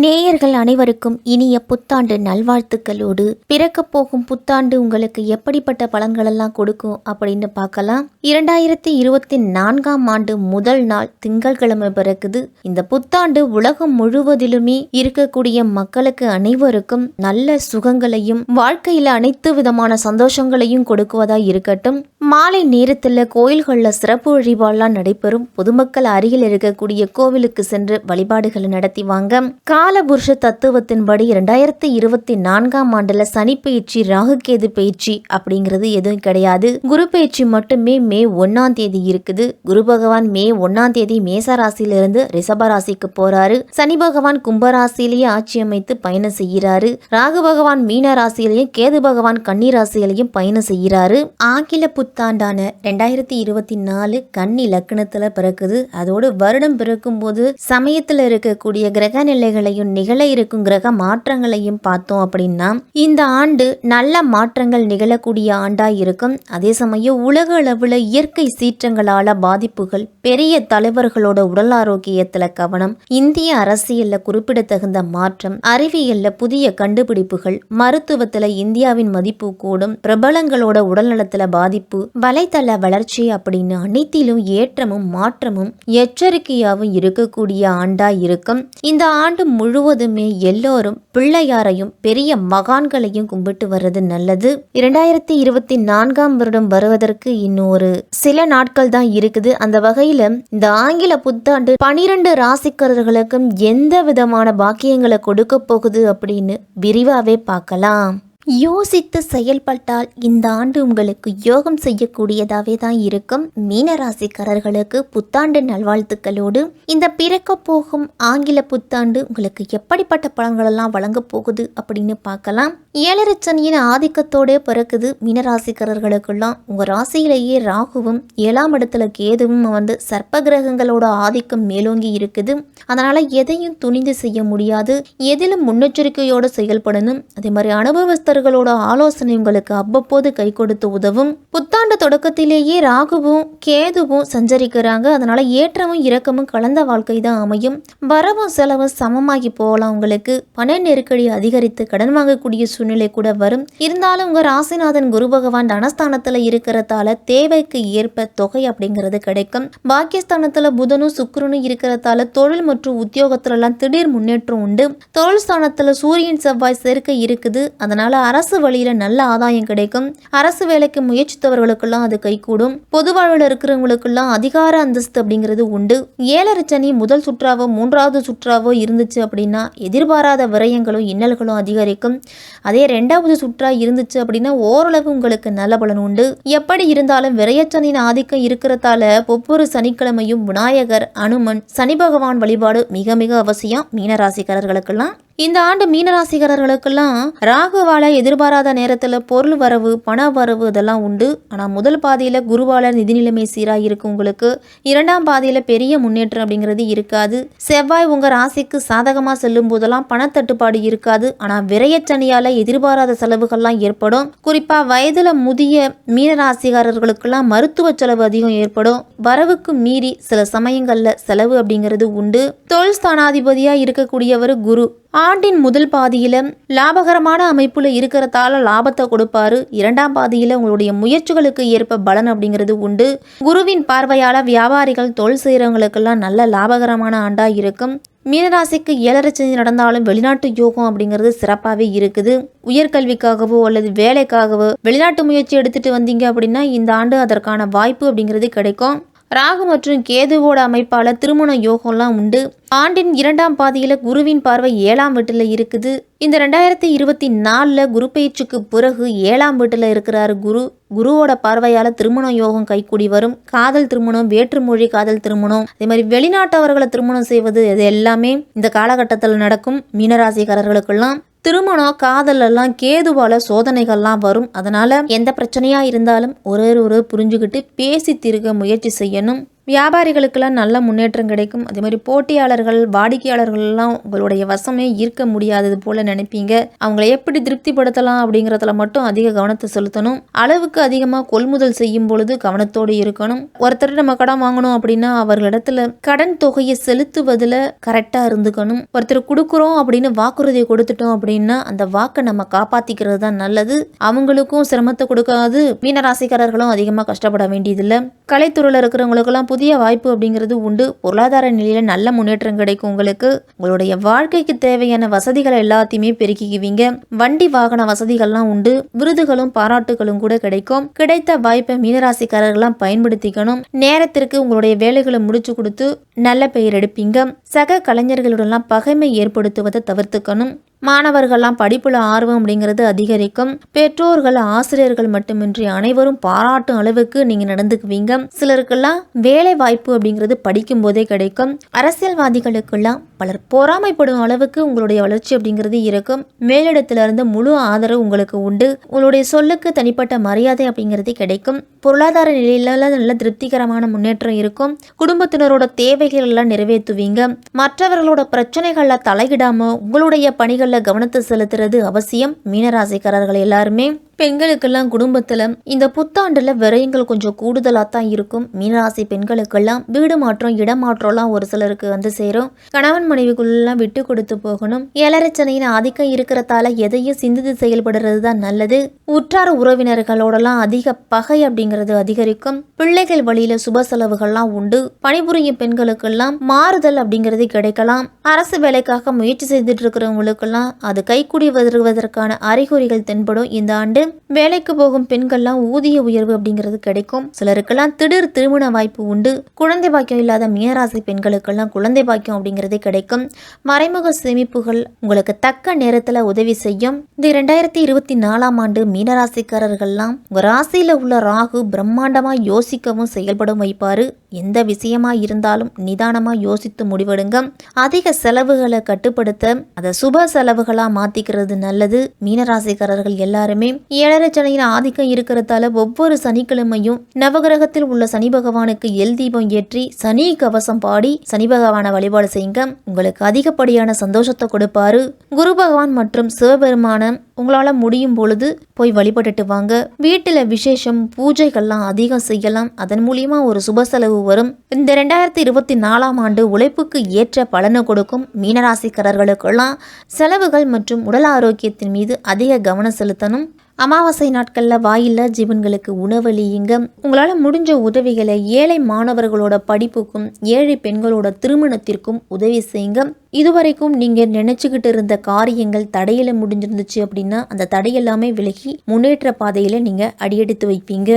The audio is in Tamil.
நேயர்கள் அனைவருக்கும் இனிய புத்தாண்டு நல்வாழ்த்துக்களோடு பிறக்கப் போகும் புத்தாண்டு உங்களுக்கு எப்படிப்பட்ட பலன்களெல்லாம் கொடுக்கும் அப்படின்னு பார்க்கலாம். 2024ஆம் ஆண்டு முதல் நாள் திங்கட்கிழமை பிறக்குது. இந்த புத்தாண்டு உலகம் முழுவதிலுமே இருக்கக்கூடிய மக்களுக்கு அனைவருக்கும் நல்ல சுகங்களையும் வாழ்க்கையில அனைத்து விதமான சந்தோஷங்களையும் கொடுக்குவதா இருக்கட்டும். மாலை நேரத்தில் கோயில்களில் சிறப்பு வழிபாடுலாம் நடைபெறும். பொதுமக்கள் அருகில் இருக்கக்கூடிய கோவிலுக்கு சென்று வழிபாடுகளை நடத்தி வாங்க. காலபுருஷ தத்துவத்தின்படி 2024ஆம் ஆண்டுல சனி பயிற்சி, ராகுகேது பயிற்சி அப்படிங்கிறது எதுவும் கிடையாது. குரு பயிற்சி மட்டுமே மே 1ஆம் தேதி இருக்குது. குரு பகவான் மே 1ஆம் தேதி மேச ராசியிலிருந்து ரிஷப ராசிக்கு போறாரு. சனி பகவான் கும்பராசியிலேயே ஆட்சி அமைத்து பயணம் செய்கிறாரு. ராகு பகவான் மீன ராசியிலையும் கேது பகவான் கன்னி ராசியிலையும் பயணம் செய்கிறாரு. ஆங்கில புத்தாண்டான 2024 கன்னி லக்னத்துல பிறக்குது. அதோடு வருடம் பிறக்கும் போது சமயத்துல இருக்கக்கூடிய கிரக நிலைகளையும் நிகழ இருக்கும் கிரக மாற்றங்களையும் பார்த்தோம் அப்படின்னா இந்த ஆண்டு நல்ல மாற்றங்கள் நிகழக்கூடிய ஆண்டா இருக்கும். அதே சமயம் உலக அளவுல இயற்கை சீற்றங்களால பாதிப்புகள், பெரிய தலைவர்களோட உடல் ஆரோக்கியத்துல கவனம், இந்திய அரசியல்ல குறிப்பிடத்தகுந்த மாற்றம், அறிவியல்ல புதிய கண்டுபிடிப்புகள், மருத்துவத்துல இந்தியாவின் மதிப்பு கூடும், பிரபலங்களோட உடல்நலத்துல பாதிப்பு, வலைத்தள வளர்ச்சி அப்படின்னு அனைத்திலும் ஏற்றமும் மாற்றமும் எச்சரிக்கையாகவும் இருக்கக்கூடிய ஆண்டா இருக்கும். இந்த ஆண்டு முழுவதுமே எல்லோரும் பிள்ளையாரையும் பெரிய மகான்களையும் கும்பிட்டு வர்றது நல்லது. 2024ஆம் வருடம் வருவதற்கு இன்னும் ஒரு சில நாட்கள் தான் இருக்குது. அந்த வகையில இந்த ஆங்கில புத்தாண்டு 12 ராசிக்காரர்களுக்கும் எந்த விதமான பாக்கியங்களை கொடுக்க போகுது அப்படின்னு விரிவாவே பார்க்கலாம். யோசித்து செயல்பட்டால் இந்த ஆண்டு உங்களுக்கு யோகம் செய்யக்கூடியதாவே தான் இருக்கும். மீனராசிக்காரர்களுக்கு புத்தாண்டு நல்வாழ்த்துக்களோடு இந்த பிறக்க போகும் ஆங்கில புத்தாண்டு உங்களுக்கு எப்படிப்பட்ட பலன்களெல்லாம் வழங்க போகுது அப்படின்னு பார்க்கலாம். 7 சனியின் ஆதிக்கத்தோட பிறக்குது மீனராசிக்காரர்களுக்கெல்லாம். உங்கள் ராசியிலேயே ராகுவும் 7ஆம் இடத்துல கேதுவும் சர்ப்ப கிரகங்களோட ஆதிக்கம் மேலோங்கி இருக்குது. அதனால எதையும் துணிந்து செய்ய முடியாது. எதிலும் முன்னெச்சரிக்கையோடு செயல்படணும். அதே மாதிரி அனுபவஸ்தர்களோட ஆலோசனை உங்களுக்கு அவ்வப்போது கை கொடுத்து உதவும். புத்தாண்டு தொடக்கத்திலேயே ராகுவும் கேதுவும் சஞ்சரிக்கிறாங்க. அதனால ஏற்றமும் இறக்கமும் கலந்த வாழ்க்கை தான் அமையும். வரவும் செலவும் சமமாகி போகலாம். உங்களுக்கு பண நெருக்கடி அதிகரித்து கடன் வாங்கக்கூடிய சூழ்நிலை கூட வரும். இருந்தாலும் உங்க ராசிநாதன் குரு பகவான் தனஸ்தானத்துல இருக்கிறதால தேவைக்கு ஏற்ப தொகை அப்படிங்கிறது கிடைக்கும். பாக்கியஸ்தானத்துல புதனும் சுக்கிரனும் இருக்கிறதால தொழில் மற்றும் உத்தியோகத்துல எல்லாம் திடீர் முன்னேற்றம் உண்டு. தொழில் ஸ்தானத்துல சூரியன் செவ்வாய் சேர்க்கை இருக்குது. அதனால அரசு வழியில நல்ல ஆதாயம் கிடைக்கும். அரசு வேலைக்கு முயற்சித்தவர்களுக்கெல்லாம் அது கைகூடும். பொது வாழ்வில் இருக்கிறவங்களுக்கெல்லாம் அதிகார அந்தஸ்து அப்படிங்கிறது உண்டு. 7 சனி முதல் சுற்றாவோ 3வது சுற்றாவோ இருந்துச்சு அப்படின்னா எதிர்பாராத விரயங்களும் இன்னல்களும் அதிகரிக்கும். அதே 2வது சுற்றா இருந்துச்சு அப்படின்னா ஓரளவு உங்களுக்கு நல்ல பலன் உண்டு. எப்படி இருந்தாலும் விரயச்சனின் ஆதிக்கம் இருக்கிறதால ஒவ்வொரு சனிக்கிழமையும் விநாயகர், அனுமன், சனி பகவான் வழிபாடு மிக மிக அவசியம் மீனராசிக்காரர்களுக்கெல்லாம். இந்த ஆண்டு மீனராசிக்காரர்களுக்கெல்லாம் ராகுவால எதிர்பாராத நேரத்துல பொருள் வரவு, பண வரவு இதெல்லாம் உண்டு. ஆனா முதல் பாதியில குருவால நிதி நிலைமை சீரா இருக்கு உங்களுக்கு. 2ஆம் பாதியில பெரிய முன்னேற்றம் அப்படிங்கிறது இருக்காது. செவ்வாய் உங்க ராசிக்கு சாதகமா செல்லும் போதெல்லாம் பணத்தட்டுப்பாடு இருக்காது. ஆனா விரயச்சனியால எதிர்பாராத செலவுகள்லாம் ஏற்படும். குறிப்பா வயதுல முதிய மீனராசிக்காரர்களுக்கெல்லாம் மருத்துவ செலவு அதிகம் ஏற்படும். வரவுக்கு மீறி சில சமயங்கள்ல செலவு அப்படிங்கிறது உண்டு. தொழில் ஸ்தானாதிபதியா இருக்கக்கூடியவர் குரு ஆண்டின் முதல் பாதியில லாபகரமான அமைப்புல இருக்கிறதால லாபத்தை கொடுப்பாரு. 2ஆம் பாதியில உங்களுடைய முயற்சிகளுக்கு ஏற்ப பலன் அப்படிங்கிறது உண்டு. குருவின் பார்வையால வியாபாரிகள், தொழில் செய்யறவங்களுக்கெல்லாம் நல்ல லாபகரமான ஆண்டா இருக்கும். மீனராசிக்கு 7 சனி நடந்தாலும் வெளிநாட்டு யோகம் அப்படிங்கிறது சிறப்பாகவே இருக்குது. உயர்கல்விக்காகவோ அல்லது வேலைக்காகவோ வெளிநாட்டு முயற்சி எடுத்துட்டு வந்தீங்க அப்படின்னா இந்த ஆண்டு அதற்கான வாய்ப்பு அப்படிங்கிறது கிடைக்கும். ராகு மற்றும் கேதுவோட அமைப்பால திருமண யோகம்லாம் உண்டு. ஆண்டின் 2ஆம் பாதியில குருவின் பார்வை 7ஆம் வீட்டுல இருக்குது. இந்த 2024 குரு பயிற்சிக்கு பிறகு 7ஆம் வீட்டுல இருக்கிறாரு குரு. குருவோட பார்வையால திருமண யோகம் கைக்கூடி வரும். காதல் திருமணம், வேற்றுமொழி காதல் திருமணம், அதே மாதிரி வெளிநாட்டவர்களை திருமணம் செய்வது, இது எல்லாமே இந்த காலகட்டத்தில் நடக்கும். மீனராசிக்காரர்களுக்கெல்லாம் திருமணம், காதல் எல்லாம் கேதுவால சோதனைகள்லாம் வரும். அதனால எந்த பிரச்சனையா இருந்தாலும் ஒரு புரிஞ்சுக்கிட்டு பேசி தீர்க்க முயற்சி செய்யணும். வியாபாரிகளுக்கெல்லாம் நல்ல முன்னேற்றம் கிடைக்கும். அதே மாதிரி போட்டியாளர்கள் வாடிக்கையாளர்கள்லாம் உங்களுடைய வசமே ஈர்க்க முடியாதது போல நினைப்பீங்க. அவங்களை எப்படி திருப்திப்படுத்தலாம் அப்படிங்கிறதுல மட்டும் அதிக கவனத்தை செலுத்தணும். அளவுக்கு அதிகமாக கொள்முதல் செய்யும் பொழுது கவனத்தோடு இருக்கணும். ஒருத்தர் நம்ம கடன் வாங்கணும் அப்படின்னா அவர்களிடத்துல கடன் தொகையை செலுத்துவதில் கரெக்டாக இருந்துக்கணும். ஒருத்தர் கொடுக்குறோம் அப்படின்னு வாக்குறுதியை கொடுத்துட்டோம் அப்படின்னா அந்த வாக்கை நம்ம காப்பாற்றிக்கிறது தான் நல்லது. அவங்களுக்கும் சிரமத்தை கொடுக்காது, மீனராசிக்காரர்களும் அதிகமாக கஷ்டப்பட வேண்டியதில்லை. கலைத்துறையில் இருக்கிறவங்களுக்கெல்லாம் புதிய வாய்ப்பு அப்படிங்கிறது உண்டு. பொருளாதார நிலையில நல்ல முன்னேற்றம் கிடைக்கும். உங்களுக்கு உங்களுடைய வாழ்க்கைக்கு தேவையான வசதிகளை எல்லாத்தையுமே பெருக்கிக்குவீங்க. வண்டி வாகன வசதிகள்லாம் உண்டு. விருதுகளும் பாராட்டுகளும் கூட கிடைக்கும். கிடைத்த வாய்ப்பை மீனராசிக்காரர்கள்லாம் பயன்படுத்திக்கணும். நேரத்திற்கு உங்களுடைய வேலைகளை முடிச்சு கொடுத்து நல்ல பெயர் எடுப்பீங்க. சக கலைஞர்களுடெல்லாம் பகைமை ஏற்படுத்துவதை தவிர்த்துக்கணும். மாணவர்கள்லாம் படிப்புல ஆர்வம் அப்படிங்கிறது அதிகரிக்கும். பெற்றோர்கள் ஆசிரியர்கள் மட்டுமின்றி அனைவரும் பாராட்டும் அளவுக்கு நீங்க நடந்துக்குவீங்க. சிலருக்கெல்லாம் வேலை வாய்ப்பு அப்படிங்கிறது படிக்கும் போதே கிடைக்கும். அரசியல்வாதிகளுக்கெல்லாம் பலர் பொறாமைப்படும் அளவுக்கு உங்களுடைய வளர்ச்சி அப்படிங்கிறது இருக்கும். மேலிடத்துல இருந்து முழு ஆதரவு உங்களுக்கு உண்டு. உங்களுடைய சொல்லுக்கு தனிப்பட்ட மரியாதை அப்படிங்கிறது கிடைக்கும். பொருளாதார நிலையில நல்ல திருப்திகரமான முன்னேற்றம் இருக்கும். குடும்பத்தினரோட தேவைகள் எல்லாம் நிறைவேற்றுவீங்க. மற்றவர்களோட பிரச்சனைகள்ல தலையிடாம உங்களுடைய பணிகள் கவனத்தை செலுத்துறது அவசியம். மீனராசிக்காரர்கள் எல்லாருமே பெண்களுக்கெல்லாம் குடும்பத்துல இந்த புத்தாண்டுல விரயங்கள் கொஞ்சம் கூடுதலா தான் இருக்கும். மீனராசி பெண்களுக்கெல்லாம் வீடு மாற்றம் இடமாற்றம்லாம் ஒரு சிலருக்கு வந்து சேரும். கணவன் மனைவிக்குள்ளெல்லாம் விட்டு கொடுத்து போகணும். ஏழரைச்சனையின் ஆதிக்கம் இருக்கிறதால எதையும் சிந்தித்து செயல்படுறது தான் நல்லது. உற்றார உறவினர்களோடலாம் அதிக பகை அப்படிங்கிறது அதிகரிக்கும். பிள்ளைகள் வழியில சுப செலவுகள்லாம் உண்டு. பணிபுரியும் பெண்களுக்கெல்லாம் மாறுதல் அப்படிங்கிறது கிடைக்கலாம். அரசு வேலைக்காக முயற்சி செய்துட்டு இருக்கிறவங்களுக்கெல்லாம் அது கைக்கூடி வருவதற்கான அறிகுறிகள் தென்படும். இந்த ஆண்டு வேலைக்கு போகும் பெண்கள்லாம் ஊதிய உயர்வு அப்படிங்கிறது கிடைக்கும். சிலருக்கெல்லாம் திடீர் திருமண வாய்ப்பு உண்டு. குழந்தை பாக்கியம் இல்லாத மீனராசி பெண்களுக்கெல்லாம் குழந்தை பாக்கியம் அப்படிங்கிறது கிடைக்கும். மறைமுக சேமிப்புகள் உங்களுக்கு தக்க நேரத்துல உதவி செய்யும். இந்த 2024ஆம் ஆண்டு மீனராசிக்காரர்கள்லாம் உங்க ராசியில உள்ள ராகு பிரம்மாண்டமா யோசிக்கவும் செயல்படும் வைப்பாரு. எந்த விஷயமா இருந்தாலும் நிதானமா யோசித்து முடிவெடுங்க. அதிக செலவுகளை கட்டுப்படுத்த அதை சுப செலவுகளா மாத்திக்கிறது நல்லது. மீனராசிக்காரர்கள் எல்லாருமே ஏழரை சனியின் ஆதிக்கம் இருக்கிறதால ஒவ்வொரு சனிக்கிழமையும் நவகிரகத்தில் உள்ள சனி பகவானுக்கு எல் தீபம் ஏற்றி சனி கவசம் பாடி சனி பகவானை வழிபாடு செய்யுங்க. உங்களுக்கு அதிகப்படியான சந்தோஷத்தை கொடுப்பாரு. குரு பகவான் மற்றும் சிவபெருமான உங்களால முடியும் பொழுது போய் வழிபட்டுட்டு வாங்க. வீட்டுல விசேஷம் பூஜைகள்லாம் அதிகம் செய்யலாம். அதன் மூலியமா ஒரு சுப செலவு வரும். இந்த 2024ஆம் ஆண்டு உழைப்புக்கு ஏற்ற பலனை கொடுக்கும். மீனராசிக்காரர்களுக்கெல்லாம் செலவுகள் மற்றும் உடல் ஆரோக்கியத்தின் மீது அதிக கவனம் செலுத்தணும். அமாவாசை நாட்கள்ல வாயில்லா ஜீவன்களுக்கு உணவளியுங்க. உங்களால முடிஞ்ச உதவிகளை ஏழை மாணவர்களோட படிப்புக்கும் ஏழை பெண்களோட திருமணத்திற்கும் உதவி செய்யுங்க. இதுவரைக்கும் நீங்க நினைச்சுக்கிட்டு இருந்த காரியங்கள் தடையில முடிஞ்சிருந்துச்சு அப்படின்னா அந்த தடையெல்லாமே விலகி முன்னேற்ற பாதையில நீங்க அடியெடுத்து வைப்பீங்க.